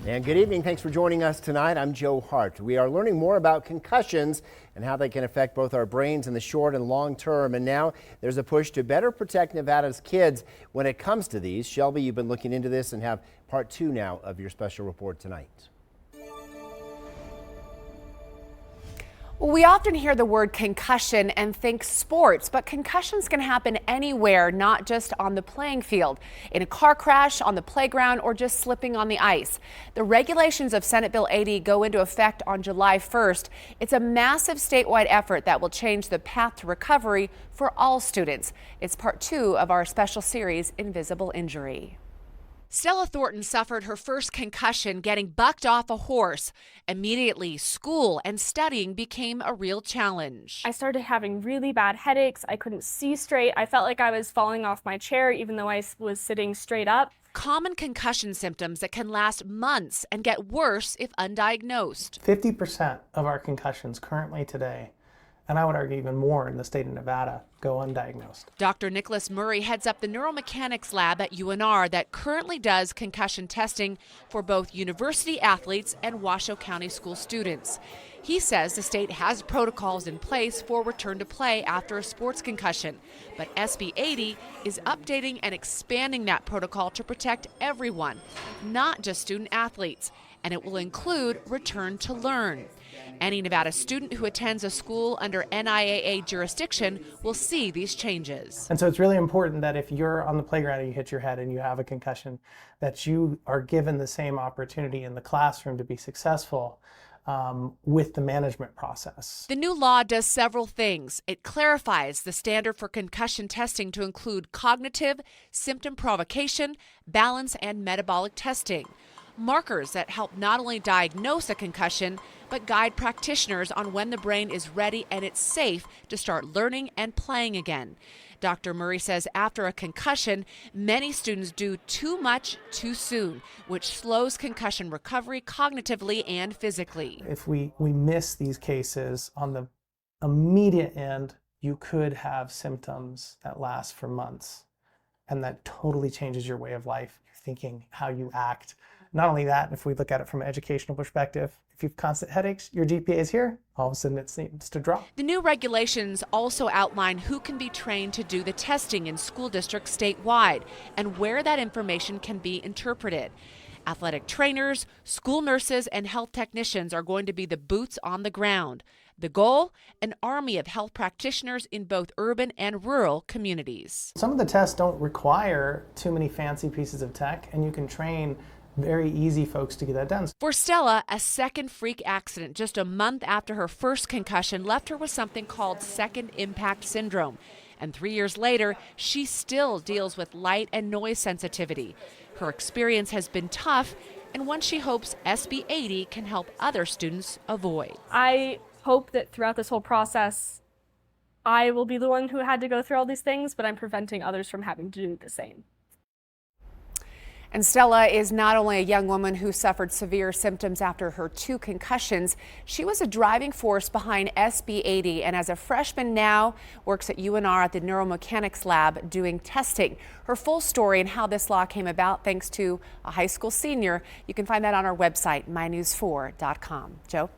And good evening. Thanks for joining us tonight. I'm Joe Hart. We are learning more about concussions and how they can affect both our brains in the short and long term. And now there's a push to better protect Nevada's kids when it comes to these. Shelby, you've been looking into this and have part 2 now of your special report tonight. We often hear the word concussion and think sports, but concussions can happen anywhere, not just on the playing field, in a car crash, on the playground, or just slipping on the ice. The regulations of Senate Bill 80 go into effect on July 1st. It's a massive statewide effort that will change the path to recovery for all students. It's part 2 of our special series, Invisible Injury. Stella Thornton suffered her first concussion getting bucked off a horse. Immediately, school and studying became a real challenge. I started having really bad headaches. I couldn't see straight. I felt like I was falling off my chair even though I was sitting straight up. Common concussion symptoms that can last months and get worse if undiagnosed. 50% of our concussions currently today, and I would argue even more in the state of Nevada, go undiagnosed. Dr. Nicholas Murray heads up the neuromechanics lab at UNR that currently does concussion testing for both university athletes and Washoe County school students. He says the state has protocols in place for return to play after a sports concussion, but SB 80 is updating and expanding that protocol to protect everyone, not just student athletes, and it will include return to learn. Any Nevada student who attends a school under NIAA jurisdiction will see these changes. And so it's really important that if you're on the playground and you hit your head and you have a concussion, that you are given the same opportunity in the classroom to be successful with the management process. The new law does several things. It clarifies the standard for concussion testing to include cognitive, symptom provocation, balance, and metabolic testing. Markers that help not only diagnose a concussion, but guide practitioners on when the brain is ready and it's safe to start learning and playing again. Dr. Murray says after a concussion, many students do too much too soon, which slows concussion recovery cognitively and physically. If we miss these cases on the immediate end, you could have symptoms that last for months, and that totally changes your way of life, your thinking, how you act. Not only that, if we look at it from an educational perspective, if you have constant headaches, your GPA is here, all of a sudden it seems to drop. The new regulations also outline who can be trained to do the testing in school districts statewide and where that information can be interpreted. Athletic trainers, school nurses, and health technicians are going to be the boots on the ground. The goal? An army of health practitioners in both urban and rural communities. Some of the tests don't require too many fancy pieces of tech, and you can train very easy folks to get that done. For Stella, a second freak accident just a month after her first concussion left her with something called second impact syndrome. And 3 years later, she still deals with light and noise sensitivity. Her experience has been tough and one she hopes SB 80 can help other students avoid. I hope that throughout this whole process, I will be the one who had to go through all these things, but I'm preventing others from having to do the same. And Stella is not only a young woman who suffered severe symptoms after her 2 concussions, she was a driving force behind SB 80 and as a freshman now works at UNR at the neuromechanics lab doing testing. Her full story and how this law came about thanks to a high school senior, you can find that on our website, mynews4.com. Joe?